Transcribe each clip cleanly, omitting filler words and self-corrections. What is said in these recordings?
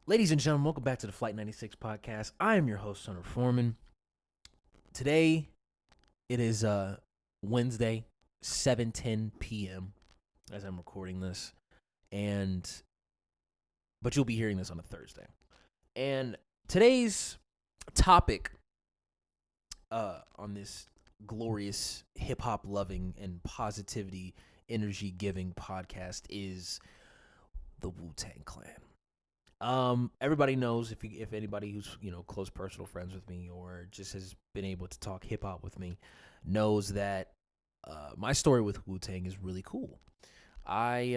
Ladies and gentlemen, welcome back to the Flight 96 podcast. I am your host, Sonor Foreman. Today, it is Wednesday, 7:10 p.m. as I'm recording this. But you'll be hearing this on a Thursday. And today's topic on this glorious hip-hop loving and positivity energy giving podcast is the Wu Tang Clan. Everybody knows if anybody who's close personal friends with me or just has been able to talk hip hop with me knows that my story with Wu Tang is really cool. I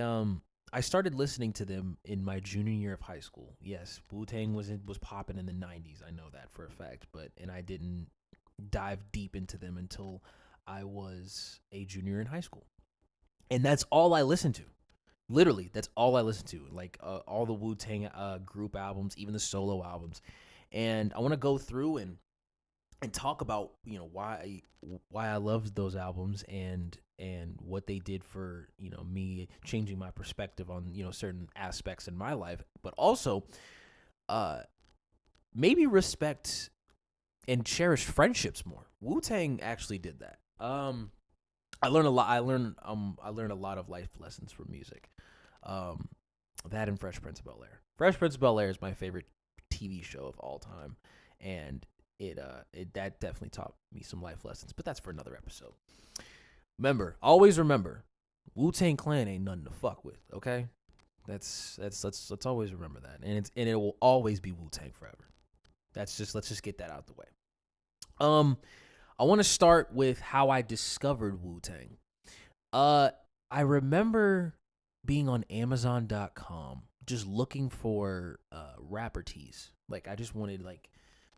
started listening to them in my junior year of high school. Yes, Wu Tang was popping in the '90s. I know that for a fact, and I didn't dive deep into them until I was a junior in high school, and that's all I listened to. Literally, that's all I listen to. Like all the Wu Tang group albums, even the solo albums, and I want to go through and talk about why I loved those albums and what they did for me changing my perspective on certain aspects in my life, but also maybe respect and cherish friendships more. Wu Tang actually did that. I learned a lot. I learned a lot of life lessons from music. That and Fresh Prince of Bel-Air. Fresh Prince of Bel-Air is my favorite TV show of all time, and it that definitely taught me some life lessons. But that's for another episode. Always remember, Wu-Tang Clan ain't nothing to fuck with. Okay, let's always remember that, and it will always be Wu-Tang forever. Let's just get that out the way. I want to start with how I discovered Wu-Tang. I remember being on Amazon.com just looking for rapper tees. Like I just wanted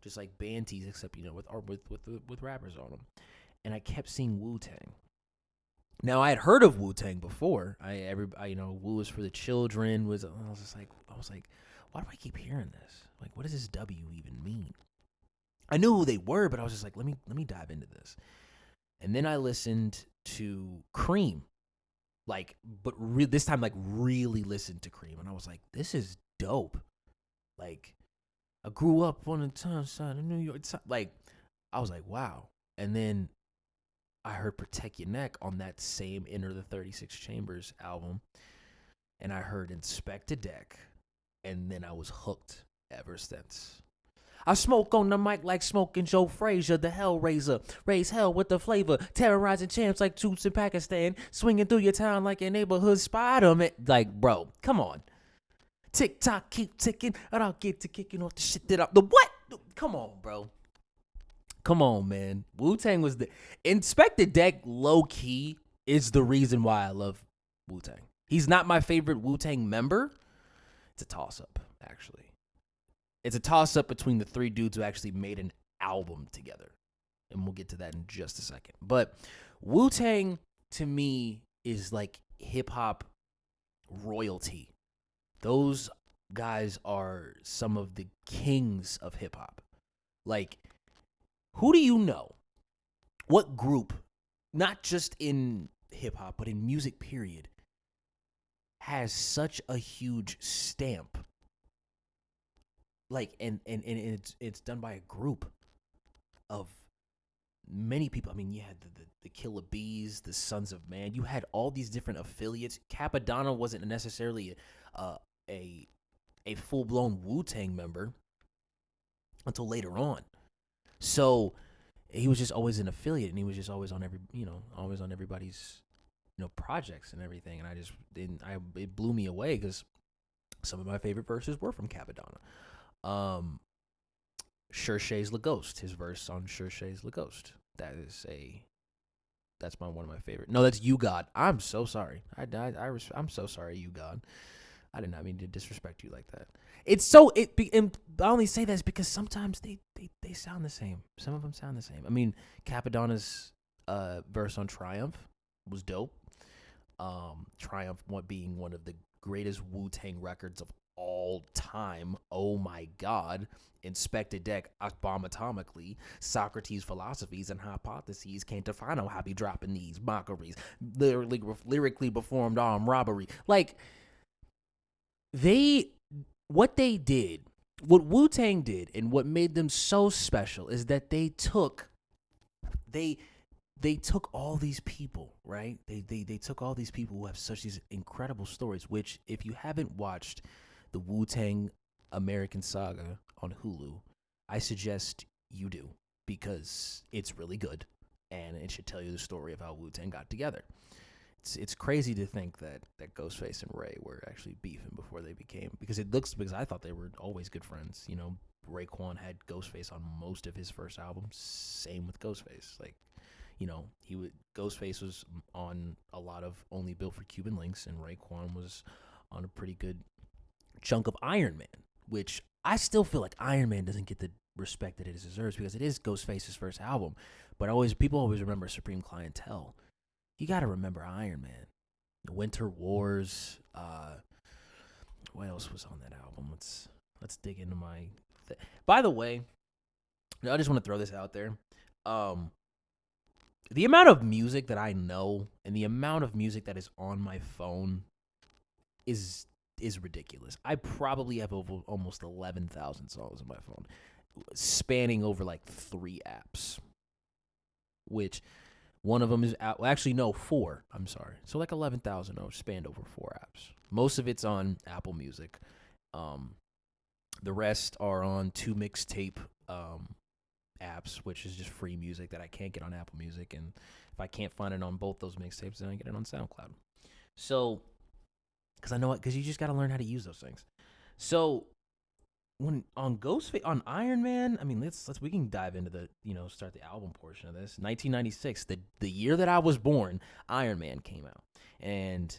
just band tees, except with rappers on them. And I kept seeing Wu-Tang. Now I had heard of Wu-Tang before. Wu is for the children. I was like, why do I keep hearing this? Like, what does this W even mean? I knew who they were, but I was just like, let me dive into this. And then I listened to Cream, this time really listened to Cream, and I was like, this is dope. Like, I grew up on the town side of New York. I was like, wow. And then I heard Protect Your Neck on that same Enter the 36 Chambers album, and I heard Inspect a Deck, and then I was hooked ever since. I smoke on the mic like smoking Joe Frazier, the Hellraiser. Raise hell with the flavor. Terrorizing champs like troops in Pakistan. Swinging through your town like a neighborhood Spider-Man. Like, bro, come on. Tick tock, keep ticking, and I'll get to kicking off the shit that up. The what? Come on, bro. Come on, man. Wu-Tang was the... Inspector Deck, low-key, is the reason why I love Wu-Tang. He's not my favorite Wu-Tang member. It's a toss-up, actually. It's a toss-up between the three dudes who actually made an album together. And we'll get to that in just a second. But Wu-Tang, to me, is like hip-hop royalty. Those guys are some of the kings of hip-hop. Like, who do you know? What group, not just in hip-hop, but in music, period, has such a huge stamp? Like, and it's done by a group of many people. I mean, you had the Killer Bees, the Sons of Man. You had all these different affiliates. Capadonna wasn't necessarily a full-blown Wu-Tang member until later on. So he was just always an affiliate, and he was just always on everybody's projects and everything. And it blew me away because some of my favorite verses were from Capadonna. Cherchez Le Ghost, his verse on Cherchez Le Ghost. That's one of my favorite. No, that's You God. I'm so sorry. I'm so sorry, You God. I did not mean to disrespect you like that. And I only say that because sometimes they sound the same. Some of them sound the same. I mean, Capadonna's verse on Triumph was dope. Triumph being one of the greatest Wu-Tang records of all time. Oh my God. Inspect a Deck, bomb atomically. Socrates' philosophies and hypotheses can't define how I be dropping these mockeries. Lyrically performed armed robbery. Like, they what they did, what Wu Tang did, and what made them so special is that they they took all these people, right? They took all these people who have such these incredible stories. Which, if you haven't watched the Wu Tang American Saga on Hulu, I suggest you do, because it's really good and it should tell you the story of how Wu Tang got together. It's crazy to think that Ghostface and Ray were actually beefing before they became, because I thought they were always good friends. You know, Raekwon had Ghostface on most of his first albums. Same with Ghostface. Like, you know, Ghostface was on a lot of Only Built for Cuban Links, and Raekwon was on a pretty good chunk of Iron Man, which I still feel like Iron Man doesn't get the respect that it deserves, because it is Ghostface's first album. But people always remember Supreme Clientele. You got to remember Iron Man, the Winter Wars. What else was on that album? Let's dig into my. By the way, I just want to throw this out there. The amount of music that I know and the amount of music that is on my phone is ridiculous. I probably have over almost 11,000 songs on my phone, spanning over like 3 apps, which one of them is out. Well, actually, no, 4. I'm sorry. So like 11,000 spanned over 4 apps. Most of it's on Apple Music. The rest are on 2 mixtape apps, which is just free music that I can't get on Apple Music. And if I can't find it on both those mixtapes, then I get it on SoundCloud. So, because you just got to learn how to use those things. So, when on Iron Man, I mean, we can dive into start the album portion of this. 1996, the year that I was born, Iron Man came out, and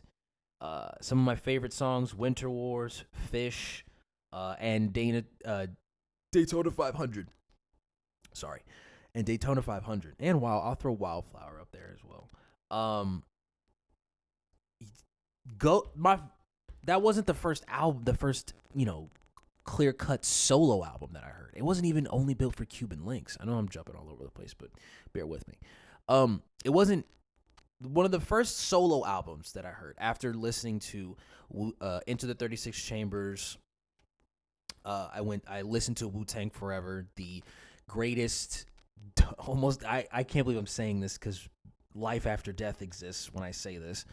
some of my favorite songs: Winter Wars, Fish, and Daytona 500. Sorry, and Daytona 500, and I'll throw Wildflower up there as well. That wasn't the first album, the first clear-cut solo album that I heard. It wasn't even Only Built for Cuban Links. I know I'm jumping all over the place, but bear with me. It wasn't one of the first solo albums that I heard after listening to Into the 36 Chambers. I listened to Wu Tang Forever, the greatest, almost, I can't believe I'm saying this because life after death exists when I say this.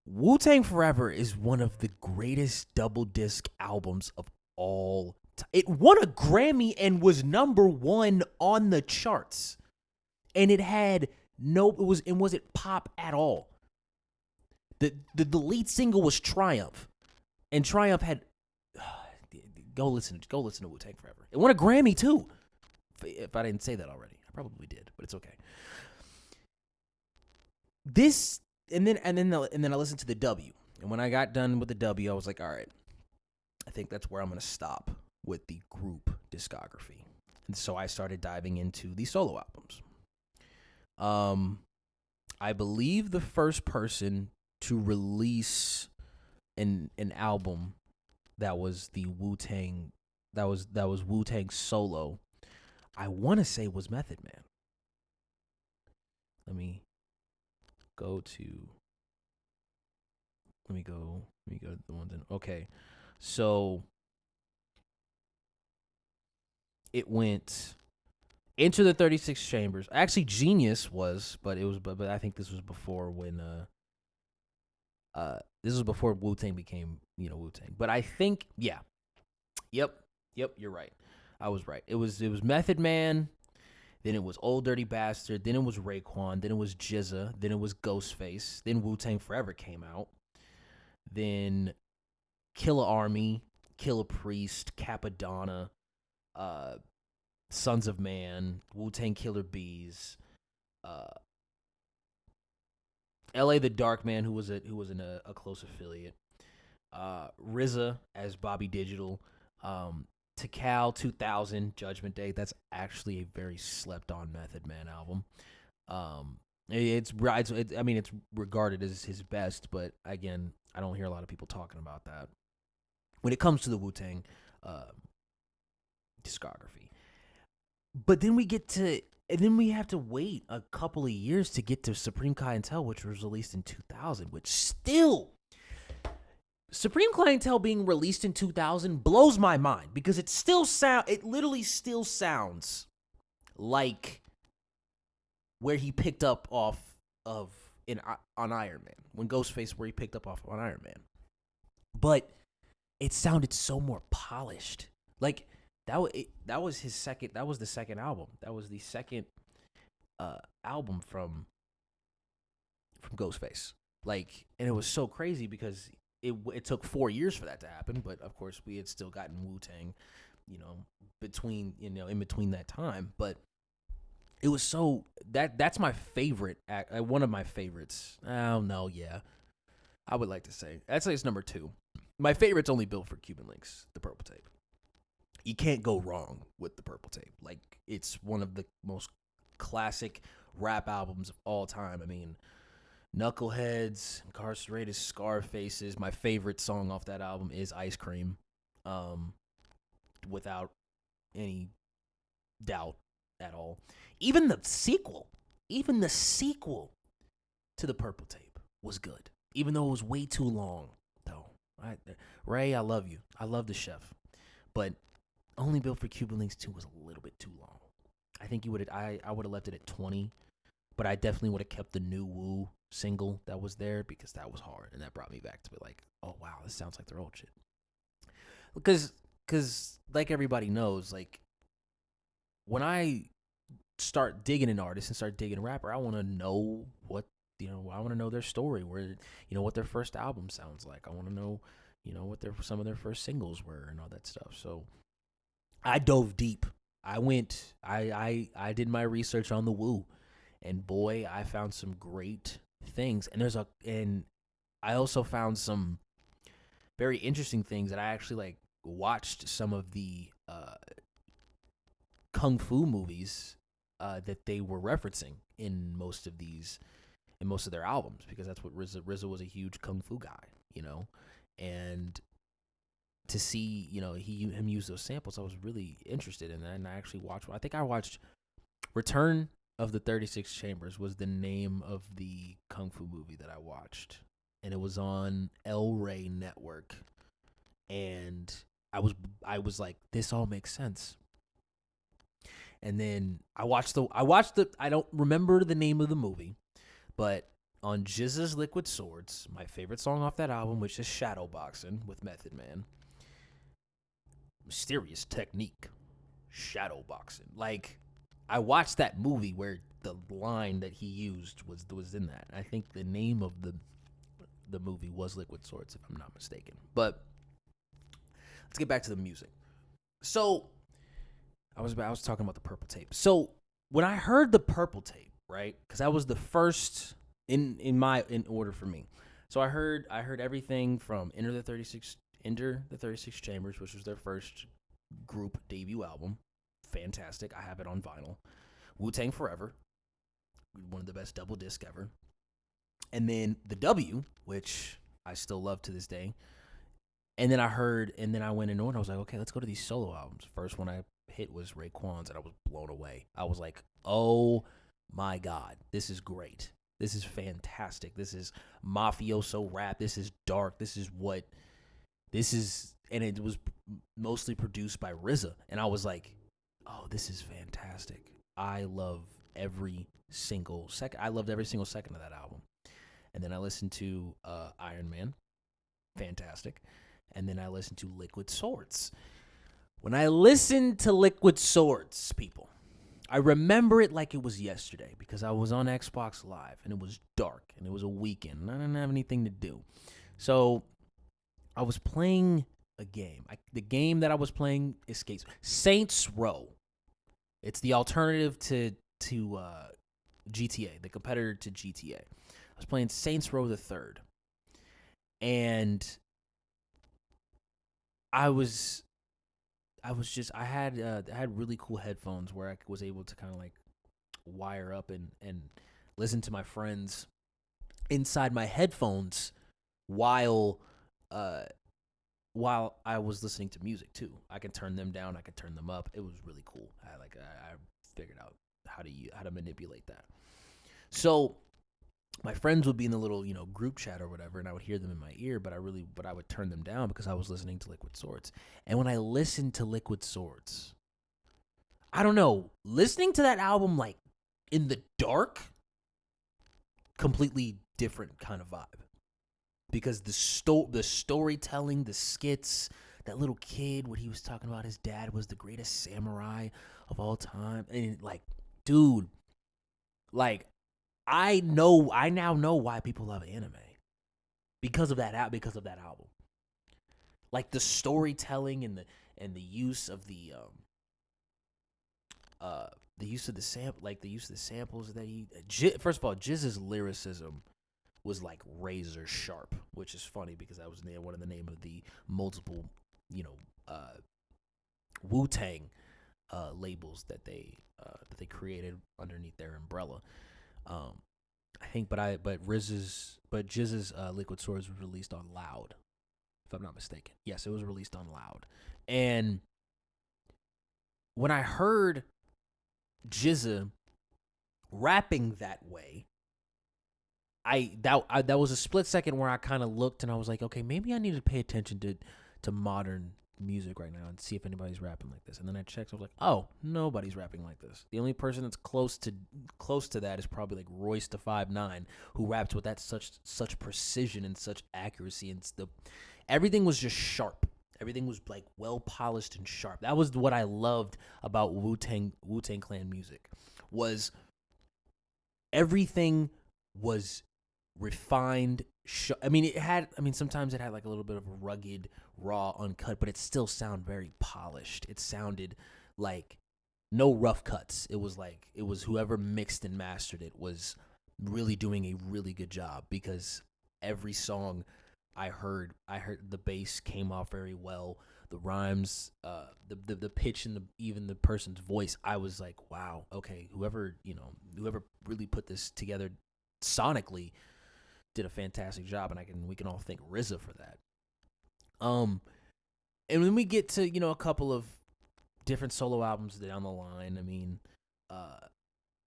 Wu Tang Forever is one of the greatest double disc albums of all time. It won a Grammy and was #1 on the charts. And it wasn't pop at all. The lead single was Triumph. And Triumph had go listen to Wu Tang Forever. It won a Grammy too. If I didn't say that already. I probably did, but it's okay. And then I listened to the W. And when I got done with the W, I was like, all right, I think that's where I'm going to stop with the group discography. And so I started diving into the solo albums. I believe the first person to release an album that was the Wu-Tang, that was Wu-Tang solo, I want to say was Method Man. Let me go to the ones in. Okay, so it went Into the 36 Chambers. Actually, Genius was, but I think this was before this was before Wu-Tang became Wu-Tang. But I think yep, you're right. I was right. It was Method Man. Then it was Old Dirty Bastard. Then it was Raekwon. Then it was GZA. Then it was Ghostface. Then Wu-Tang Forever came out. Then Killa Army, Killa Priest, Capadonna, Sons of Man, Wu-Tang Killer Bees, L.A. the Dark Man, who was in a close affiliate, RZA as Bobby Digital, Tikal 2000, Judgment Day. That's actually a very slept-on Method Man album. It's regarded as his best, but again, I don't hear a lot of people talking about that when it comes to the Wu-Tang discography. But then we have to wait a couple of years to get to Supreme Clientele, which was released in 2000, which still Supreme Clientele being released in 2000 blows my mind because it literally still sounds like where he picked up off of on Iron Man, when Ghostface where he picked up off on Iron Man. But it sounded so more polished. Like that was his second. That was the second album. That was the second album from Ghostface. Like, and it was so crazy because it took 4 years for that to happen. But of course, we had still gotten Wu Tang, in between that time. But it was so that's my favorite. One of my favorites. Oh no, yeah, I would like to say I'd say it's number 2. My favorite's only Built for Cuban Links, the Purple Tape. You can't go wrong with the Purple Tape. Like, it's one of the most classic rap albums of all time. I mean, Knuckleheads, Incarcerated, Scarfaces. My favorite song off that album is Ice Cream, without any doubt at all. Even the sequel to the Purple Tape was good, even though it was way too long. Though, Ray, I love you. I love the chef, but Only Built for Cuban Links 2 was a little bit too long. I think I would have left it at 20, but I definitely would have kept the new Wu single that was there because that was hard, and that brought me back to be like, oh wow, this sounds like their old shit. Because like everybody knows, like when I start digging an artist and start digging a rapper, I want to know I want to know their story, what their first album sounds like. I want to know, what some of their first singles were and all that stuff. So I dove deep. I did my research on the Wu, and boy, I found some great things. And I also found some very interesting things that I actually watched some of the kung fu movies that they were referencing in most of their albums, because that's what RZA was a huge kung fu guy, and to see him use those samples, I was really interested in that, and I actually watched Return of the 36 Chambers was the name of the kung fu movie that I watched, and it was on El Rey Network, and I was like, this all makes sense. And then I watched I don't remember the name of the movie, but on GZA's Liquid Swords, my favorite song off that album, which is Shadowboxing with Method Man. Mysterious Technique. Shadowboxing. Like, I watched that movie where the line that he used was in that. I think the name of the movie was Liquid Swords, if I'm not mistaken. But let's get back to the music. So I was talking about the Purple Tape. So when I heard the Purple Tape, right? Because that was the first in order for me. So I heard everything from Enter the 36 Chambers, which was their first group debut album. Fantastic. I have it on vinyl. Wu Tang Forever, one of the best double disc ever. And then the W, which I still love to this day. And then I went in order. I was like, okay, let's go to these solo albums. First one I hit was Raekwon's, and I was blown away. I was like, oh my God, this is great. This is fantastic. This is mafioso rap. This is dark. And it was mostly produced by RZA. And I was like, oh, this is fantastic. I love every single second. I loved every single second of that album. And then I listened to Iron Man. Fantastic. And then I listened to Liquid Swords. When I listened to Liquid Swords, people, I remember it like it was yesterday because I was on Xbox Live and it was dark and it was a weekend and I didn't have anything to do. So I was playing a game. The game that I was playing escapes Saints Row. It's the alternative to GTA, the competitor to GTA. I was playing Saints Row the Third, and I had really cool headphones where I was able to kind of like wire up and listen to my friends inside my headphones while I was listening to music too. I could turn them down, I could turn them up. It was really cool. I figured out how to manipulate that. So my friends would be in the little, group chat or whatever, and I would hear them in my ear, but I would turn them down because I was listening to Liquid Swords. And when I listened to Liquid Swords, I don't know, listening to that album like in the dark, completely different kind of vibe. Because the storytelling, the skits, that little kid, what he was talking about, his dad was the greatest samurai of all time, and like, dude, like, I now know why people love anime because of that album. Like the storytelling and the use of the use of the samples that first of all, Jizz's lyricism was like razor sharp, which is funny because that was one of the name of the multiple, Wu Tang labels that they created underneath their umbrella. I think, but Jizz's Liquid Swords was released on Loud, if I'm not mistaken. Yes, it was released on Loud, and when I heard Jizza rapping that way, that was a split second where I kind of looked and I was like, okay, maybe I need to pay attention to modern music right now and see if anybody's rapping like this. And then I checked, I was like, oh, nobody's rapping like this. The only person that's close to that is probably like Royce da 5'9", who raps with that such precision and such accuracy, and everything was just sharp. Everything was like well polished and sharp. That was what I loved about Wu-Tang Clan music, was everything was refined. Sometimes it had like a little bit of a rugged, raw, uncut, but it still sounded very polished. It sounded like no rough cuts. It was whoever mixed and mastered it was really doing a really good job, because every song I heard the bass came off very well. The rhymes, the pitch, and even the person's voice, I was like, wow, okay, whoever really put this together sonically did a fantastic job, and we can all thank RZA for that. And when we get to a couple of different solo albums down the line,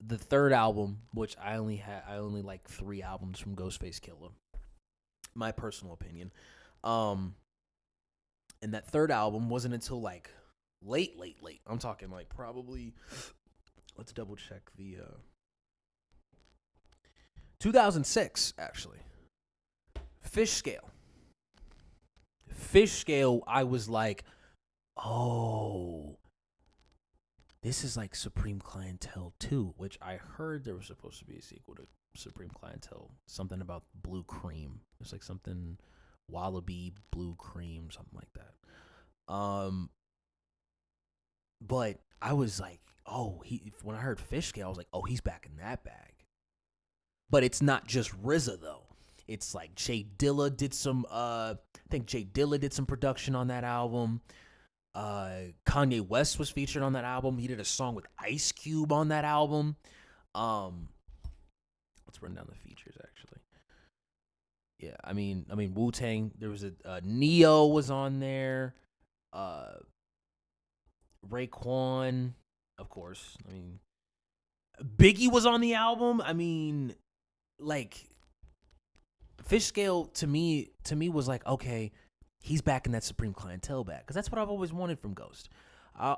the third album, which I only like 3 albums from Ghostface Killah, my personal opinion. And that third album wasn't until like late. I'm talking like probably, let's double check the 2006 actually. Fish Scale, I was like, oh, this is like Supreme Clientele 2, which I heard there was supposed to be a sequel to Supreme Clientele, something about blue cream. It's like something Wallaby blue cream, something like that. But I was like, oh, when I heard Fish Scale, I was like, oh, he's back in that bag. But it's not just RZA though. It's like Jay Dilla did some. I think Jay Dilla did some production on that album. Kanye West was featured on that album. He did a song with Ice Cube on that album. Let's run down the features actually. Yeah, I mean Wu Tang. There was Neo was on there. Raekwon, of course. I mean, Biggie was on the album. I mean, like, Fish Scale to me was like, okay, he's back in that Supreme Clientele bag, because that's what I've always wanted from Ghost. I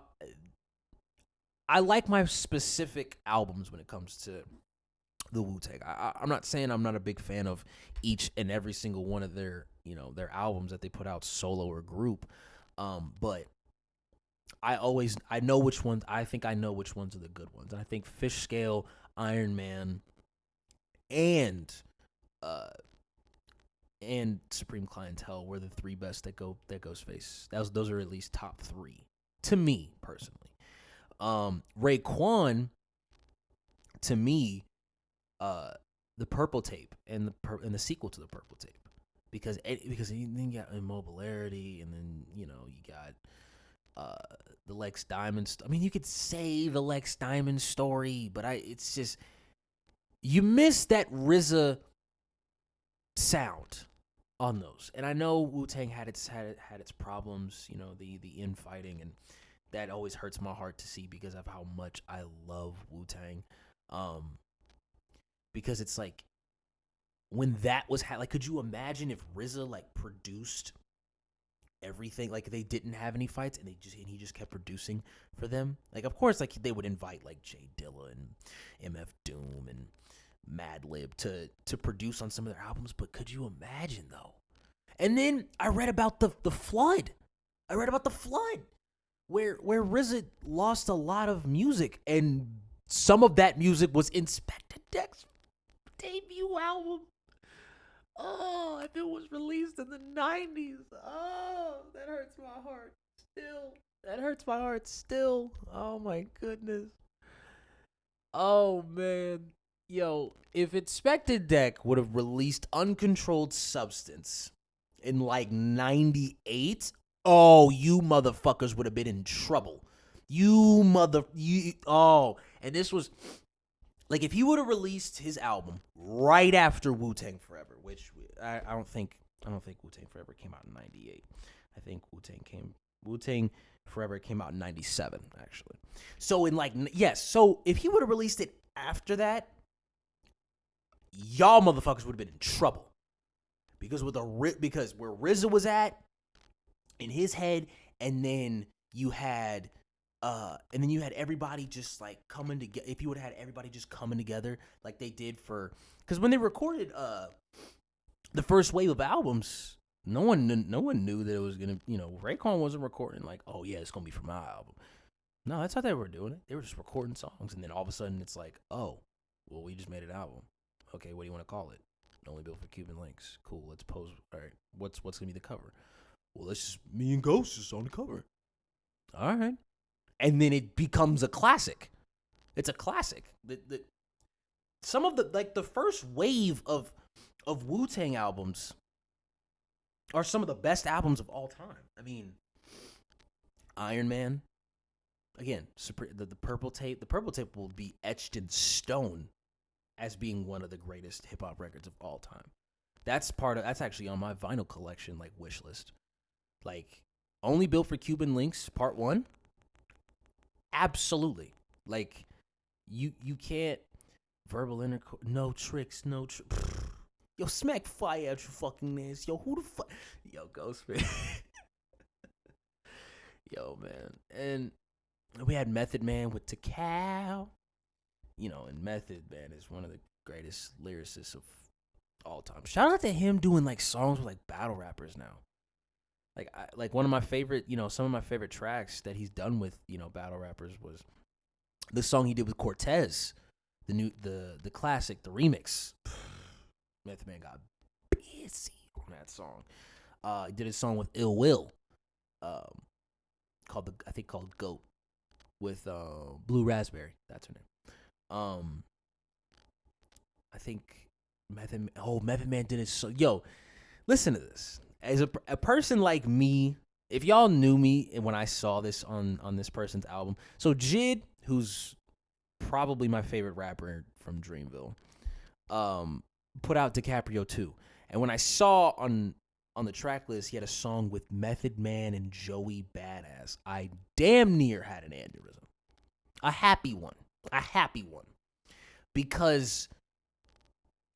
like my specific albums when it comes to the Wu-Tang. I'm not saying I'm not a big fan of each and every single one of their albums that they put out solo or group, but I know which ones. I think I know which ones are the good ones, and I think Fish Scale, Iron Man, and Supreme Clientele were the 3 best that Ghostface. Those are at least top 3 to me personally. Raekwon, to me, the Purple Tape and the sequel to the Purple Tape, because you got Immobilarity, and then you got the Lex Diamond. You could say the Lex Diamond story, but it's just, you miss that RZA sound on those. And I know Wu-Tang had its problems, the infighting, and that always hurts my heart to see because of how much I love Wu-Tang. Because it's like, when that was like, could you imagine if RZA like produced everything, like they didn't have any fights and he just kept producing for them? Like, of course, like they would invite like Jay Dilla and MF Doom and Madlib to produce on some of their albums, but could you imagine though? And then I read about the flood. I read about the flood where RZA lost a lot of music, and some of that music was Inspector Deck's debut album. Oh, if it was released in the 90s. Oh, that hurts my heart still. That hurts my heart still. Oh my goodness. Oh man. Yo, if Inspector Deck would have released Uncontrolled Substance in like 98, oh, you motherfuckers would have been in trouble. And this was like, if he would have released his album right after Wu Tang Forever, which I don't think Wu Tang Forever came out in 98. I think Wu Tang Forever came out in 97 actually. So so if he would have released it after that, y'all motherfuckers would have been in trouble. Because where RZA was at in his head, and then you had everybody just like coming together. If you would have had everybody just coming together like they did because when they recorded the first wave of albums, no one knew that it was gonna, Raekwon wasn't recording like, oh yeah, it's gonna be for my album. No, that's how they were doing it. They were just recording songs, and then all of a sudden it's like, oh, well, we just made an album. Okay, what do you want to call it? Only Built for Cuban Links. Cool, let's pose. All right, what's gonna be the cover? Well, let's just me and Ghost is on the cover. All right. And then it becomes a classic. It's a classic. Some of the first wave of Wu-Tang albums are some of the best albums of all time. I mean, Iron Man. Again, the Purple Tape. The Purple Tape will be etched in stone as being one of the greatest hip hop records of all time. That's actually on my vinyl collection like wish list. Like, Only Built for Cuban Links Part 1. Absolutely. Like, you can't verbal intercourse, no tricks. Yo, smack fire out your fucking ass. Yo, who the fuck? Yo, Ghostface. Yo, man. And we had Method Man with Takao. And Method Man is one of the greatest lyricists of all time. Shout out to him doing like songs with like battle rappers now. Like one of my favorite, some of my favorite tracks that he's done with, battle rappers was the song he did with Cortez, the classic, the remix. Method Man got busy on that song. He did a song with Ill Will, called Goat, with Blue Raspberry. That's her name. I think Method Man did it. So yo, listen to this. As a person like me, if y'all knew me when I saw this on this person's album, so Jid, who's probably my favorite rapper from Dreamville, put out DiCaprio 2. And when I saw on the track list, he had a song with Method Man and Joey Badass, I damn near had an aneurysm. A happy one. Because,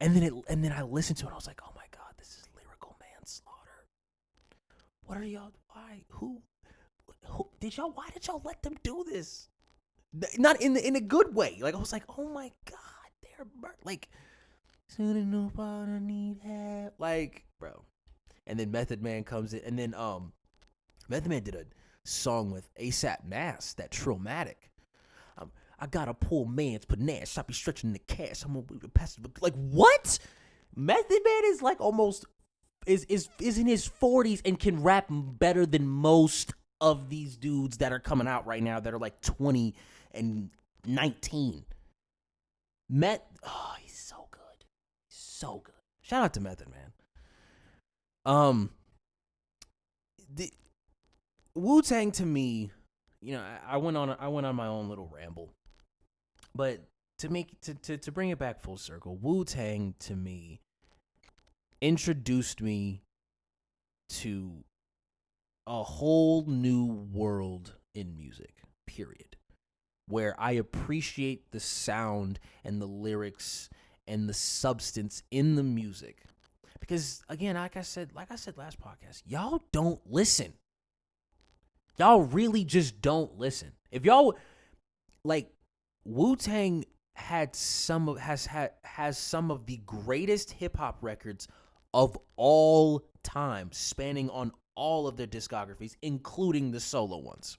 and then I listened to it, and I was like, oh my God, this is lyrical manslaughter. What are y'all? Why? Who did y'all? Why did y'all let them do this? Not in a good way. Like, I was like, oh my God, they're like, soon nobody need help. Like, bro. And then Method Man comes in, and then Method Man did a song with ASAP Nas, that Trillmatic. I got a poor man's panache. I be stretching the cash. I'm gonna pass it. Like, what? Method Man is like almost is in his 40s and can rap better than most of these dudes that are coming out right now that are like 20 and 19. He's so good. So good. Shout out to Method Man. The Wu-Tang to me, I went on my own little ramble. But to bring it back full circle, Wu-Tang to me introduced me to a whole new world in music, period. Where I appreciate the sound and the lyrics and the substance in the music. Because again, like I said last podcast, y'all don't listen. Y'all really just don't listen. If y'all like Wu Tang has some of the greatest hip hop records of all time, spanning on all of their discographies, including the solo ones.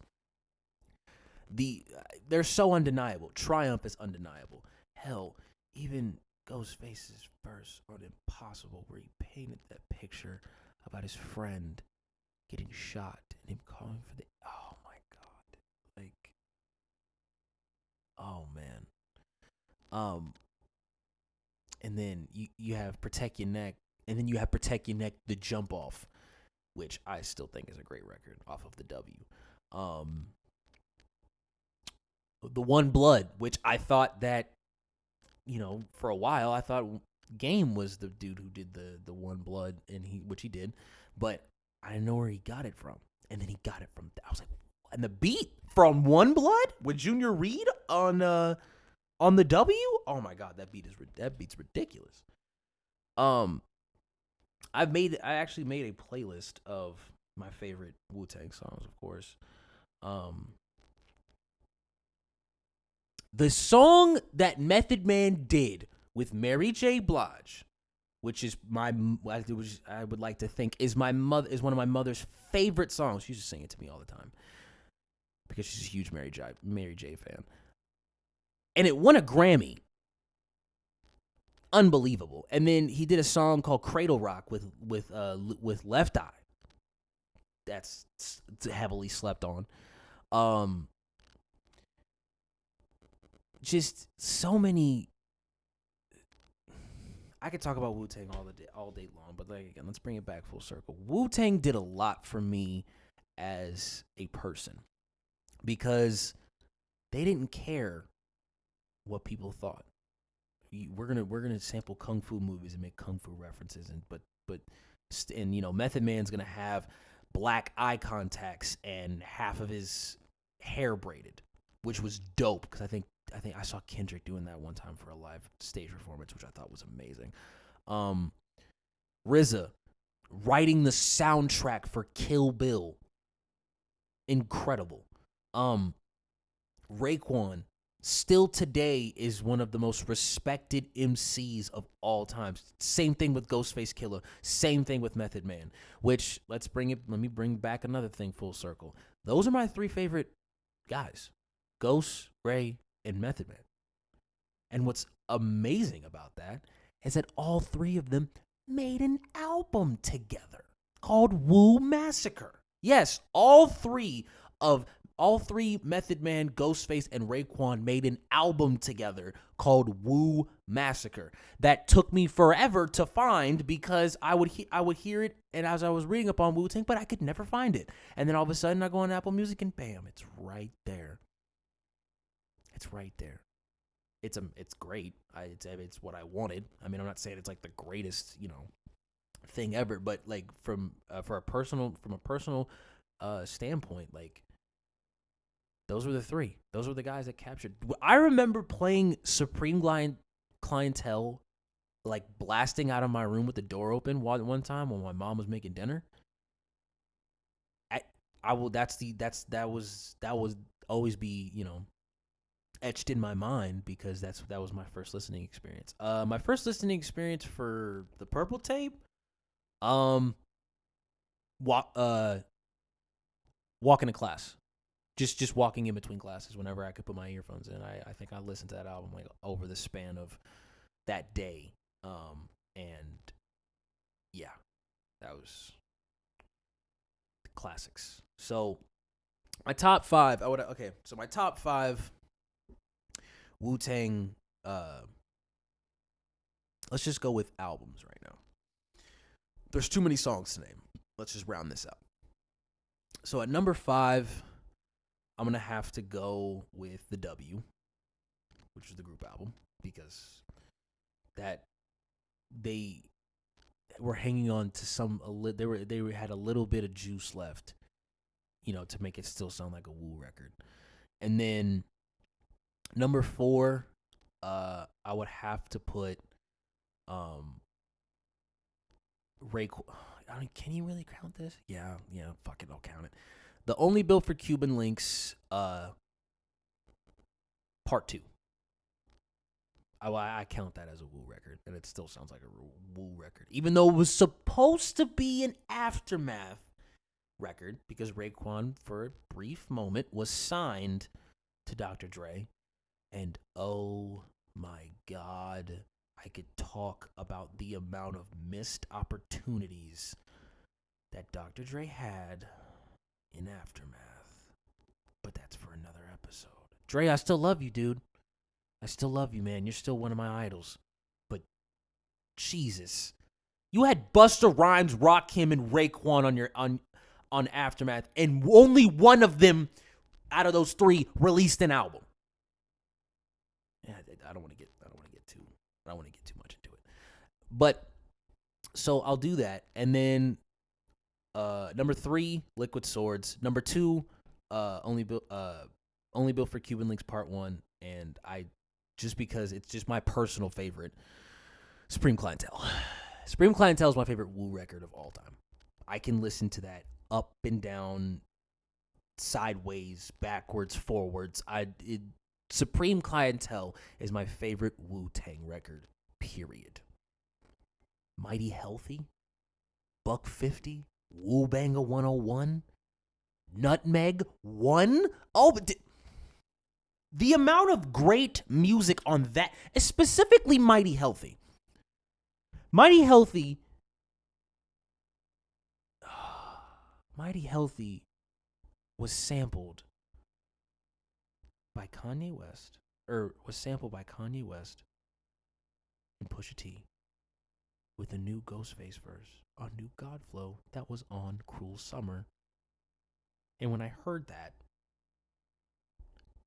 They're so undeniable. Triumph is undeniable. Hell, even Ghostface's verse on Impossible, where he painted that picture about his friend getting shot and him calling for the. Oh my god! Like, oh man. And then you have Protect Your Neck, and then you have Protect Your Neck, the Jump Off, which I still think is a great record off of the W. The One Blood, which I thought that, for a while I thought Game was the dude who did the One Blood, and which he did, but I didn't know where he got it from, and then he got it from. I was like, and the beat from One Blood with Junior Reed on the W. Oh my god, that beat's ridiculous. I actually made a playlist of my favorite Wu-Tang songs, of course. The song that Method Man did with Mary J. Blige, which is I would like to think is one of my mother's favorite songs. She used to sing it to me all the time because she's a huge Mary J. fan. And it won a Grammy. Unbelievable. And then he did a song called Cradle Rock with Left Eye. That's heavily slept on. Just so many. I could talk about Wu-Tang all day long, but again, let's bring it back full circle. Wu-Tang did a lot for me as a person because they didn't care what people thought. We're gonna sample kung fu movies and make kung fu references, but Method Man's gonna have black eye contacts and half of his hair braided, which was dope because I think I saw Kendrick doing that one time for a live stage performance, which I thought was amazing. RZA writing the soundtrack for Kill Bill, incredible. Raekwon still today is one of the most respected MCs of all time. Same thing with Ghostface Killah. Same thing with Method Man. Which let me bring back another thing full circle. Those are my three favorite guys: Ghost, Ray, and Method Man. And what's amazing about that is that all three of them made an album together called Wu Massacre. Yes, all three Method Man, Ghostface, and Raekwon made an album together called Wu Massacre that took me forever to find because I would hear it, and as I was reading up on Wu-Tang, but I could never find it. And then all of a sudden I go on Apple Music and bam, it's right there. It's right there. It's great. It's what I wanted. I mean, I'm not saying it's like the greatest, thing ever, but like from a personal standpoint, like those were the three. Those were the guys that captured. I remember playing Supreme Clientele, like blasting out of my room with the door open one time when my mom was making dinner. That was always be, etched in my mind because that was my first listening experience. My first listening experience for the Purple Tape, walking to class. Just walking in between classes whenever I could put my earphones in. I think I listened to that album like over the span of that day. And yeah, that was the classics. So my top five, my top five Wu-Tang, let's just go with albums right now. There's too many songs to name. Let's just round this out. So at number 5, I'm going to have to go with the W, which is the group album, because that they were hanging on to they had a little bit of juice left, to make it still sound like a Wu record. And then number 4, I would have to put Ray, can you really count this? Yeah, fuck it, I'll count it. The Only Built for Cuban Links, part 2. I count that as a Wu record, and it still sounds like a Wu record, even though it was supposed to be an Aftermath record, because Raekwon, for a brief moment, was signed to Dr. Dre, and oh my God, I could talk about the amount of missed opportunities that Dr. Dre had in Aftermath, but that's for another episode. Dre, I still love you, dude. I still love you, man. You're still one of my idols. But Jesus, you had Busta Rhymes, Rakim, and Raekwon on Aftermath, and only one of them out of those 3 released an album. Yeah, I don't want to get too much into it. But so I'll do that, and then number 3, Liquid Swords. Number 2, Only Built for Cuban Links Part 1, and just because it's just my personal favorite, Supreme Clientele. Supreme Clientele is my favorite Wu record of all time. I can listen to that up and down, sideways, backwards, forwards. Supreme Clientele is my favorite Wu Tang record, period. Mighty Healthy, Buck 50, Wu Banga 101, Nutmeg 1. Oh, but the amount of great music on that, specifically Mighty Healthy. Mighty Healthy was sampled by Kanye West, and Pusha T with a new Ghostface verse on New God Flow that was on Cruel Summer. And when I heard that,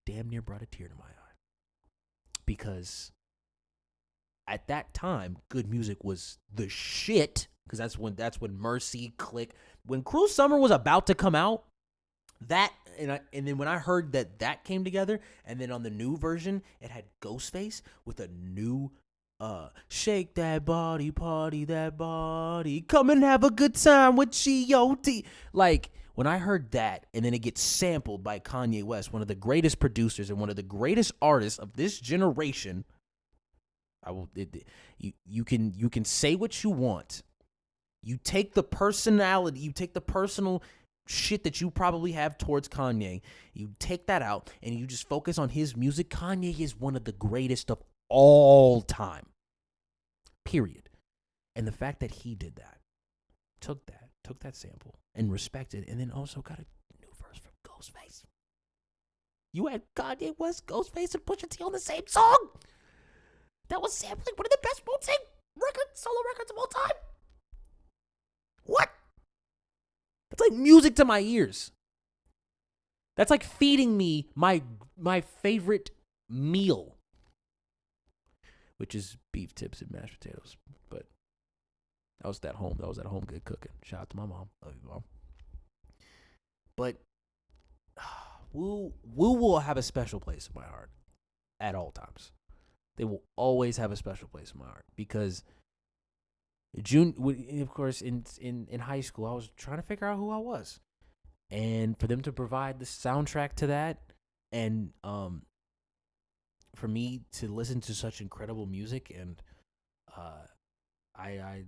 damn near brought a tear to my eye. Because at that time, good music was the shit. Because that's when Mercy, Click, when Cruel Summer was about to come out, and then when I heard that came together, and then on the new version, it had Ghostface with a new shake that body, party that body, come and have a good time with G.O.D. Like, when I heard that, and then it gets sampled by Kanye West, one of the greatest producers and one of the greatest artists of this generation, you can say what you want. You take the personality, you take the personal shit that you probably have towards Kanye, you take that out, and you just focus on his music. Kanye is one of the greatest of all time. Period. And the fact that he did that, took that sample and respected, and then also got a new verse from Ghostface. You had Kanye West, Ghostface, and Pusha T on the same song. That was sampling one of the best Wu Tang solo records of all time. What? That's like music to my ears. That's like feeding me my favorite meal, which is beef tips and mashed potatoes. But that was at home good cooking. Shout out to my mom. Love you, Mom. But Wu will have a special place in my heart at all times. They will always have a special place in my heart because of course, in high school, I was trying to figure out who I was. And for them to provide the soundtrack to that, and for me to listen to such incredible music, and I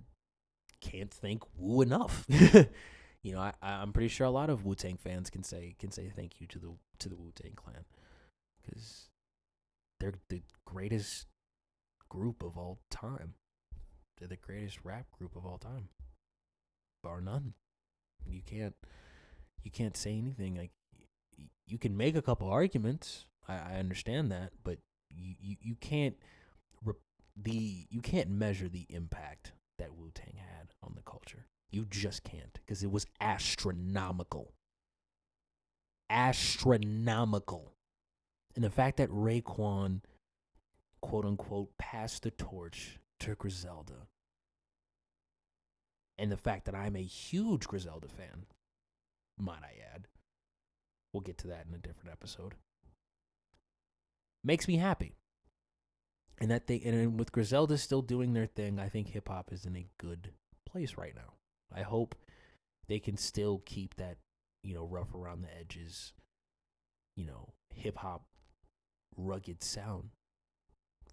can't thank Wu enough. I'm pretty sure a lot of Wu Tang fans can say thank you to the Wu Tang Clan, because they're the greatest group of all time. They're the greatest rap group of all time, bar none. You can't say anything. Like, you can make a couple arguments. I understand that, but you can't measure the impact that Wu-Tang had on the culture. You just can't, because it was astronomical. Astronomical. And the fact that Raekwon, quote unquote, passed the torch to Griselda, and the fact that I'm a huge Griselda fan, might I add, we'll get to that in a different episode, makes me happy. And that thing, and with Griselda still doing their thing, I think hip hop is in a good place right now. I hope they can still keep that, rough around the edges, hip hop rugged sound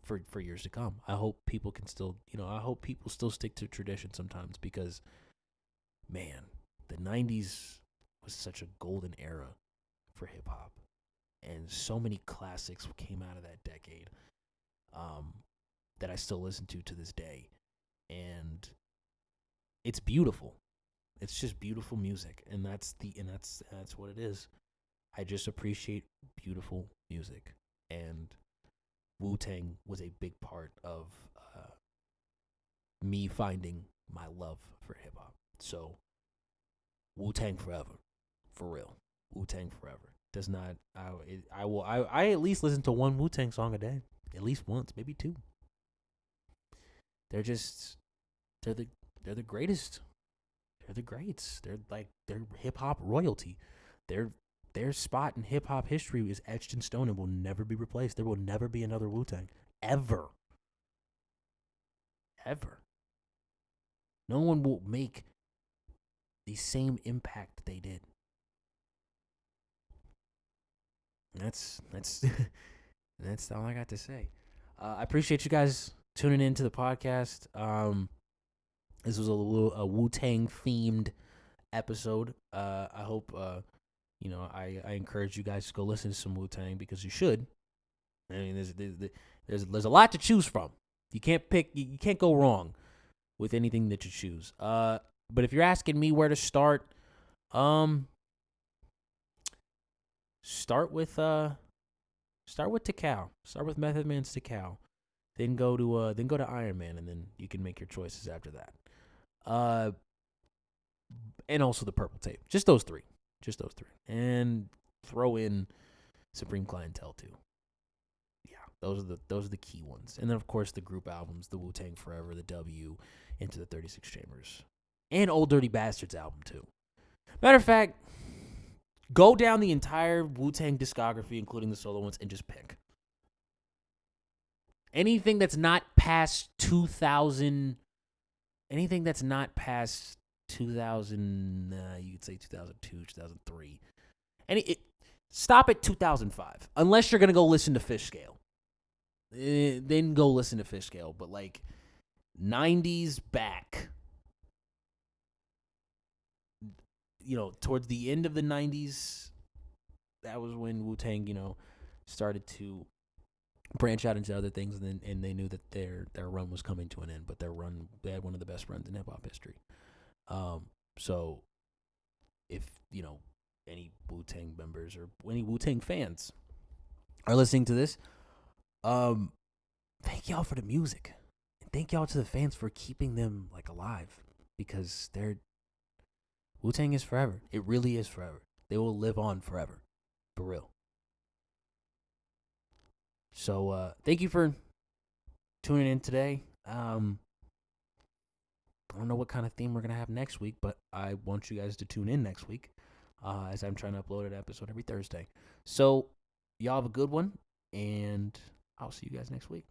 for years to come. I hope people can still, I hope people still stick to tradition sometimes, because man, the 90s was such a golden era for hip hop, and so many classics came out of that decade, that I still listen to this day, and it's beautiful. It's just beautiful music, and that's what it is. I just appreciate beautiful music, and Wu Tang was a big part of me finding my love for hip hop. So Wu Tang forever, for real. Wu Tang forever. Does not. I at least listen to one Wu Tang song a day, at least once, maybe two. They're just they're the greatest. They're the greats. They're hip hop royalty. Their spot in hip hop history is etched in stone and will never be replaced. There will never be another Wu Tang, ever, ever. No one will make the same impact they did. That's that's all I got to say. I appreciate you guys tuning into the podcast. This was a Wu Tang themed episode. I hope I encourage you guys to go listen to some Wu Tang, because you should. I mean, there's a lot to choose from. You can't go wrong with anything that you choose. But if you're asking me where to start, start with Tikal. Start with Method Man's Tikal. Then go to Iron Man, and then you can make your choices after that. And also the Purple Tape. Just those three. And throw in Supreme Clientele too. Yeah, those are the key ones. And then of course the group albums, the Wu Tang Forever, the W, Into the 36 Chambers, and Old Dirty Bastards album too. Matter of fact, go down the entire Wu Tang discography, including the solo ones, and just pick anything that's not past 2000. Anything that's not past 2000, you could say 2002, 2003. Stop at 2005, unless you're gonna go listen to Fish Scale. Then go listen to Fish Scale. But like 90s back, towards the end of the 90s, that was when Wu Tang, started to branch out into other things, and they knew that their run was coming to an end. But they had one of the best runs in hip hop history. So if, any Wu-Tang members or any Wu-Tang fans are listening to this, thank y'all for the music. And thank y'all to the fans for keeping them alive, because Wu-Tang is forever. It really is forever. They will live on forever. For real. So, thank you for tuning in today. I don't know what kind of theme we're going to have next week, but I want you guys to tune in next week, as I'm trying to upload an episode every Thursday. So, y'all have a good one, and I'll see you guys next week.